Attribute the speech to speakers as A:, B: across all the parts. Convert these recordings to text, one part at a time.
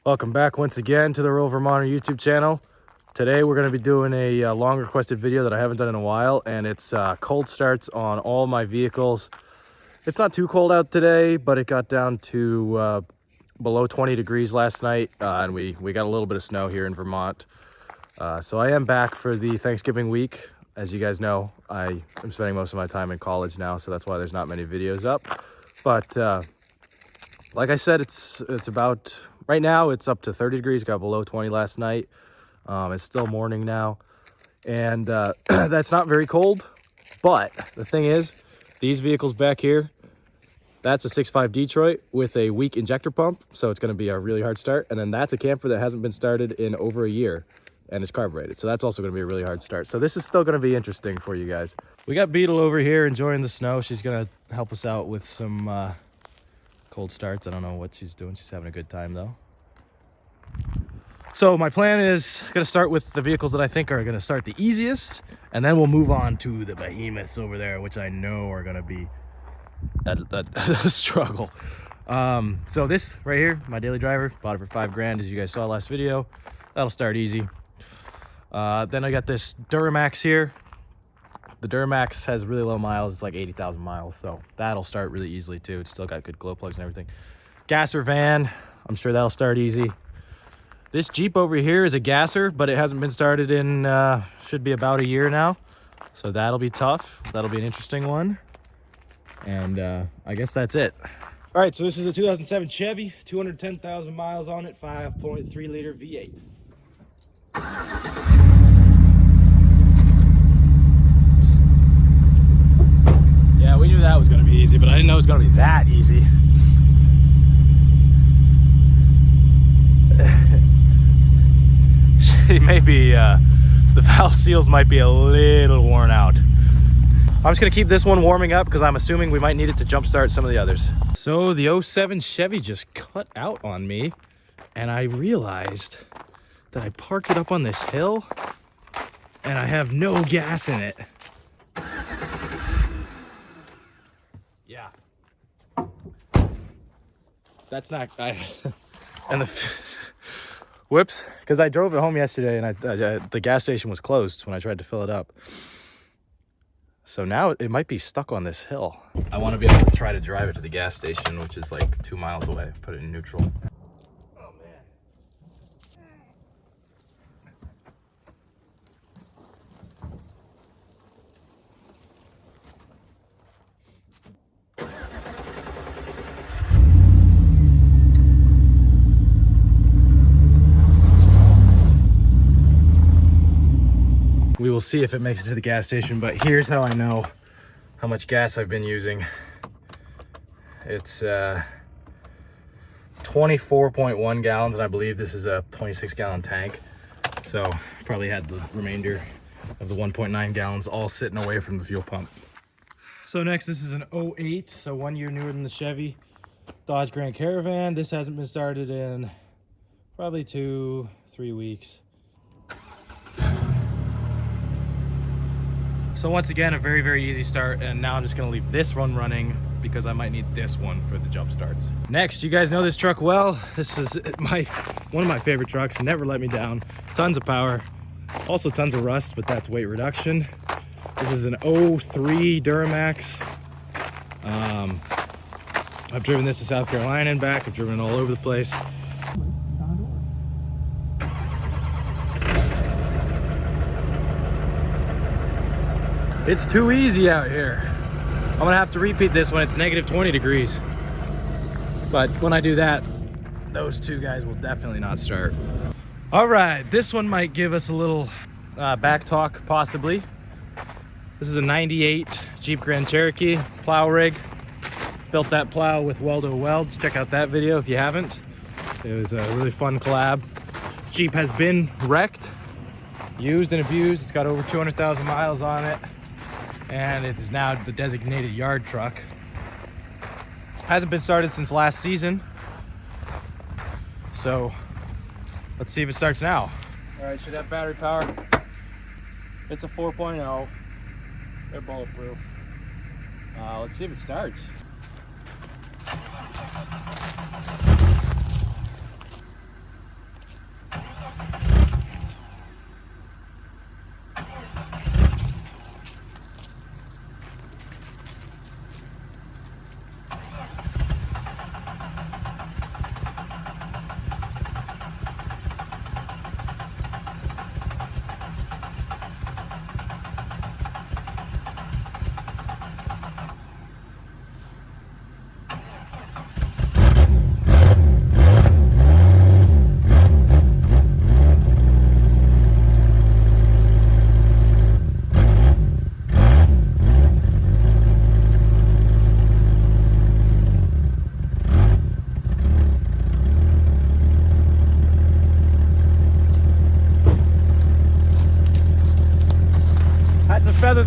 A: Welcome back once again to the Rural Vermonter YouTube channel. Today we're going to be doing a long requested video that I haven't done in a while, and it's cold starts on all my vehicles. It's not too cold out today, but it got down to below 20 degrees last night, and we got a little bit of snow here in Vermont. So I am back for the Thanksgiving week. As you guys know, I am spending most of my time in college now, so that's why there's not many videos up. But like I said, it's about, right now it's up to 30 degrees, got below 20 last night. It's still morning now, and that's not very cold. But the thing is, these vehicles back here, that's a 6.5 Detroit with a weak injector pump, so it's going to be a really hard start. And then that's a camper that hasn't been started in over a year, and it's carbureted, so that's also going to be a really hard start. So this is still going to be interesting for you guys. We got Beetle over here enjoying the snow. She's going to help us out with some cold starts. I don't know what she's doing. She's having a good time though. So my plan is going to start with the vehicles that I think are going to start the easiest, and then we'll move on to the behemoths over there, which I know are going to be a struggle. So this right here, my daily driver, bought it for $5,000, as you guys saw last video. That'll start easy. Then I got this Duramax here. The Duramax has really low miles. It's like 80,000 miles, so that'll start really easily too. It's still got good glow plugs and everything. Gasser van, I'm sure that'll start easy. This Jeep over here is a gasser, but it hasn't been started in, should be about a year now. So that'll be tough. That'll be an interesting one. And I guess that's it. All right, so this is a 2007 Chevy, 210,000 miles on it, 5.3 liter V8. Yeah, we knew that was gonna be easy, but I didn't know it was gonna be that easy. Maybe the valve seals might be a little worn out. I'm just gonna keep this one warming up because I'm assuming we might need it to jumpstart some of the others. So the 07 Chevy just cut out on me, and I realized that I parked it up on this hill and I have no gas in it. Yeah. That's not, and the, whoops, because I drove it home yesterday and the gas station was closed when I tried to fill it up. So now it might be stuck on this hill. I want to be able to try to drive it to the gas station, which is like 2 miles away, put it in neutral. Oh man. We will see if it makes it to the gas station, but here's how I know how much gas I've been using. It's 24.1 gallons, and I believe this is a 26-gallon tank. So probably had the remainder of the 1.9 gallons all sitting away from the fuel pump. So next, this is an 08, so 1 year newer than the Chevy Dodge Grand Caravan. This hasn't been started in probably 2-3 weeks. So once again, a very, very easy start, and now I'm just gonna leave this one running because I might need this one for the jump starts. Next, you guys know this truck well. This is one of my favorite trucks, never let me down. Tons of power, also tons of rust, but that's weight reduction. This is an 03 Duramax. I've driven this to South Carolina and back. I've driven it all over the place. It's too easy out here. I'm gonna have to repeat this when it's negative 20 degrees. But when I do that, those two guys will definitely not start. All right, this one might give us a little back talk, possibly. This is a 98 Jeep Grand Cherokee plow rig. Built that plow with Weldo Welds. Check out that video if you haven't. It was a really fun collab. This Jeep has been wrecked, used and abused. It's got over 200,000 miles on it, and it is now the designated yard truck. Hasn't been started since last season, so let's see if it starts now. All right, should have battery power. It's a 4.0. They're bulletproof. Let's see if it starts.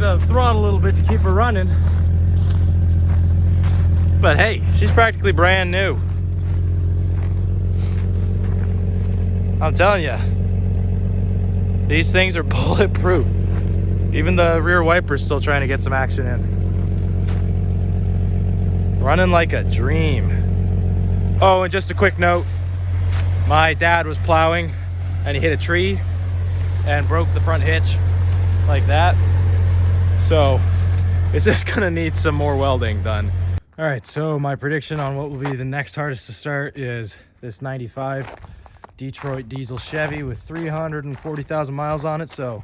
A: the throttle a little bit to keep her running. But hey, she's practically brand new. I'm telling you, these things are bulletproof. Even the rear wiper's still trying to get some action in. Running like a dream. Oh, and just a quick note. My dad was plowing and he hit a tree and broke the front hitch like that. So it's just gonna need some more welding done. All right, so my prediction on what will be the next hardest to start is this 95 Detroit diesel Chevy with 340,000 miles on it. So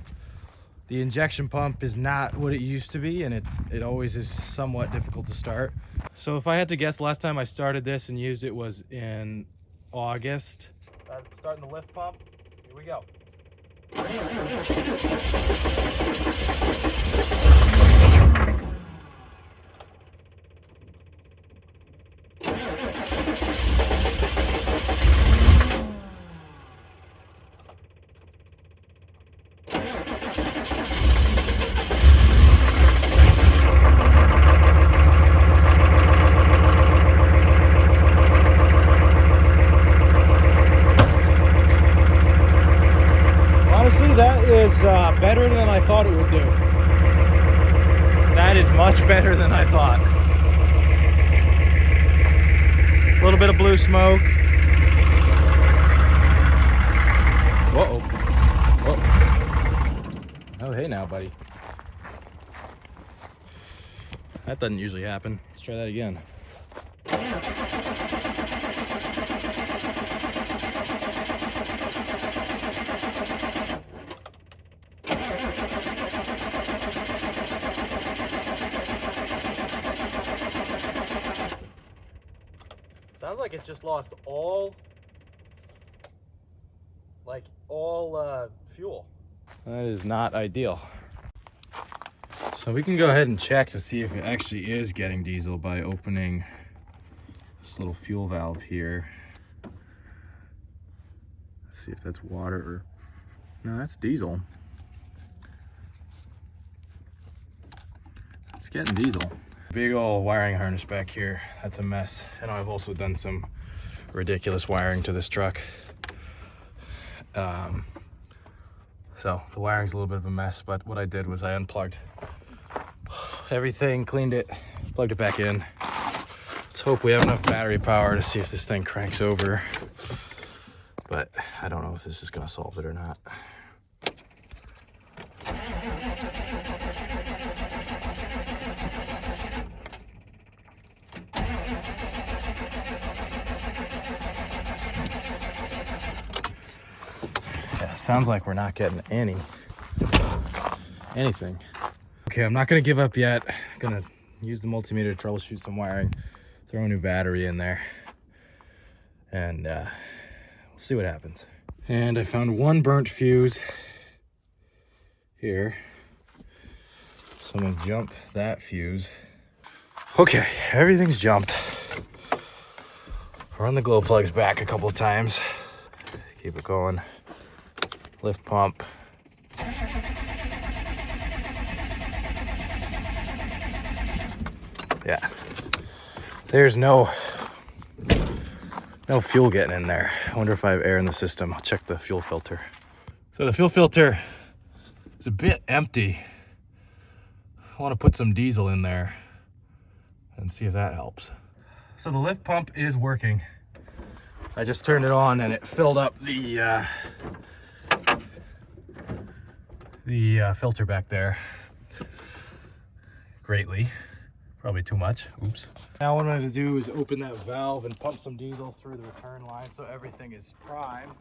A: the injection pump is not what it used to be, and it always is somewhat difficult to start. So if I had to guess, last time I started this and used it was in August. Starting the lift pump, here we go. That is better than I thought it would do. That is much better than I thought. A little bit of blue smoke. Whoa. Whoa. Oh, hey now, buddy. That doesn't usually happen. Let's try that again. Sounds like it just lost all fuel. That is not ideal. So we can go ahead and check to see if it actually is getting diesel by opening this little fuel valve here. Let's see if that's water or... No, that's diesel. It's getting diesel. Big old wiring harness back here. That's a mess. And I've also done some ridiculous wiring to this truck. So the wiring's a little bit of a mess, but what I did was I unplugged everything, cleaned it, plugged it back in. Let's hope we have enough battery power to see if this thing cranks over. But I don't know if this is gonna solve it or not. Sounds like we're not getting anything. Okay, I'm not gonna give up yet. I'm gonna use the multimeter to troubleshoot some wiring, throw a new battery in there, and we'll see what happens. And I found one burnt fuse here, so I'm gonna jump that fuse. Okay, everything's jumped. Run the glow plugs back a couple of times. Keep it going. Lift pump. Yeah. There's no fuel getting in there. I wonder if I have air in the system. I'll check the fuel filter. So the fuel filter is a bit empty. I want to put some diesel in there and see if that helps. So the lift pump is working. I just turned it on and it filled up the filter back there greatly. Probably too much. Oops. Now what I'm going to do is open that valve and pump some diesel through the return line so everything is prime.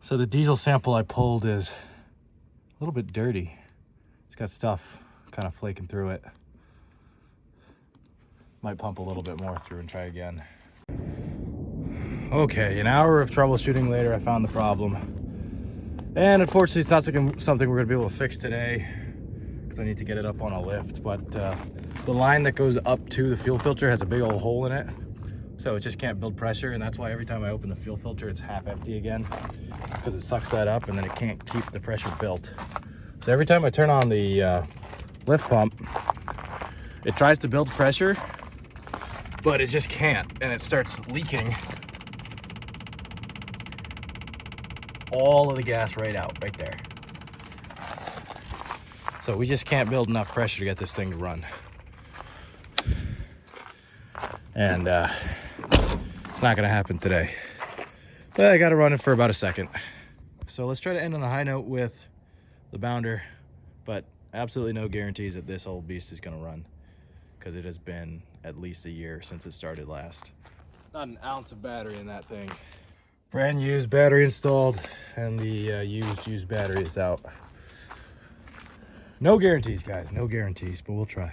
A: So the diesel sample I pulled is a little bit dirty. It's got stuff kind of flaking through it. Might pump a little bit more through and try again. Okay, an hour of troubleshooting later, I found the problem. And unfortunately, it's not something we're gonna be able to fix today because I need to get it up on a lift. But the line that goes up to the fuel filter has a big old hole in it. So it just can't build pressure, and that's why every time I open the fuel filter, it's half empty again, because it sucks that up and then it can't keep the pressure built. So every time I turn on the lift pump, it tries to build pressure, but it just can't, and it starts leaking all of the gas right out, right there. So we just can't build enough pressure to get this thing to run. And it's not gonna happen today. But I gotta run it for about a second. So let's try to end on a high note with the bounder, but absolutely no guarantees that this whole beast is gonna run, because it has been at least a year since it started last. Not an ounce of battery in that thing. Brand used battery installed, and the used battery is out. No guarantees, guys, no guarantees, but we'll try.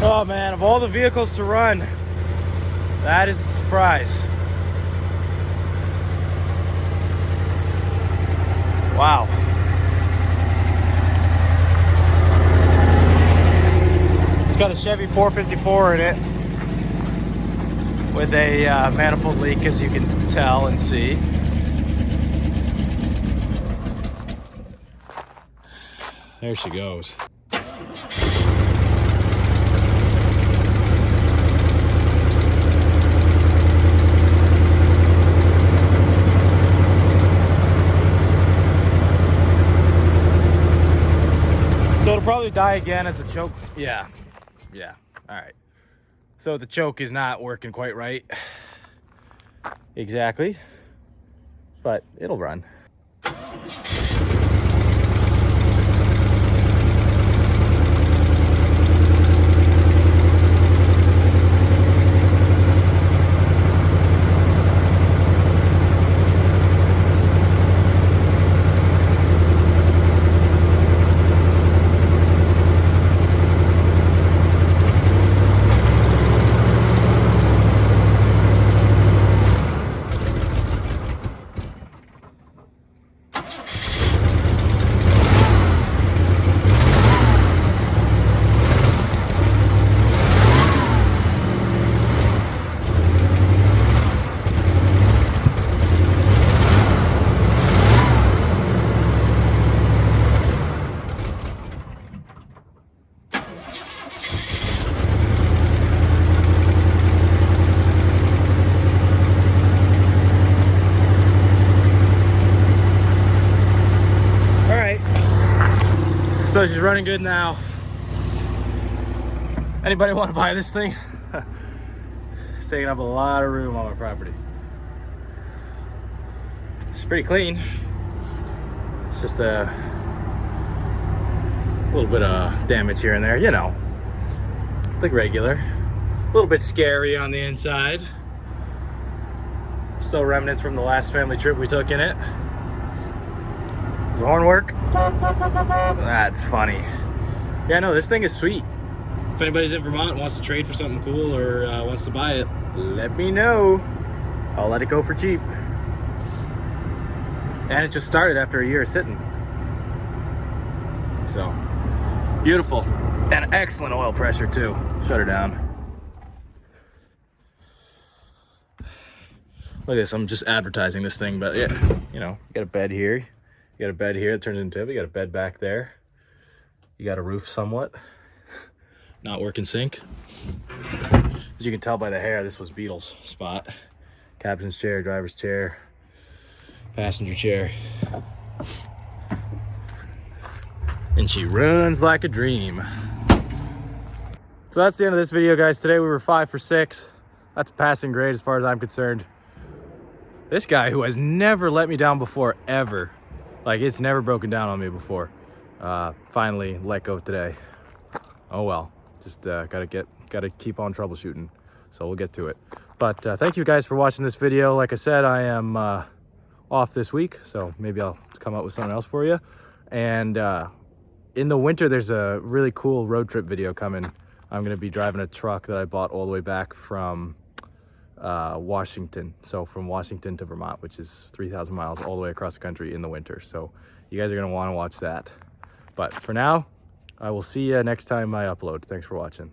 A: Oh man, of all the vehicles to run, that is a surprise. Wow. It's got a Chevy 454 in it with a manifold leak, as you can tell and see. There she goes. So it'll probably die again as the choke. Yeah, all right. So the choke is not working quite right. Exactly, but it'll run. So she's running good now. Anybody want to buy this thing? It's taking up a lot of room on my property. It's pretty clean. It's just a little bit of damage here and there, you know. It's like regular. A little bit scary on the inside. Still remnants from the last family trip we took in it. Does the horn work? That's funny. Yeah, no, this thing is sweet. If anybody's in Vermont and wants to trade for something cool or wants to buy it, let me know. I'll let it go for cheap. And it just started after a year of sitting. So, beautiful. And excellent oil pressure too. Shut her down. Look at this, I'm just advertising this thing, but yeah, you know, you got a bed here. You You got a bed here that turns into a pivot. You got a bed back there. You got a roof somewhat. Not working sink. As you can tell by the hair, this was Beetle's spot. Captain's chair, driver's chair, passenger chair. And she runs like a dream. So that's the end of this video, guys. Today we were 5 for 6. That's a passing grade as far as I'm concerned. This guy who has never let me down before, ever. Like, it's never broken down on me before. Finally let go today. Oh well, just gotta keep on troubleshooting. So we'll get to it. But thank you guys for watching this video. Like I said, I am off this week, so maybe I'll come up with something else for you. And in the winter, there's a really cool road trip video coming. I'm gonna be driving a truck that I bought all the way back from Washington. So from Washington to Vermont, which is 3,000 miles all the way across the country in the winter. So you guys are gonna wanna watch that. But for now, I will see you next time I upload. Thanks for watching.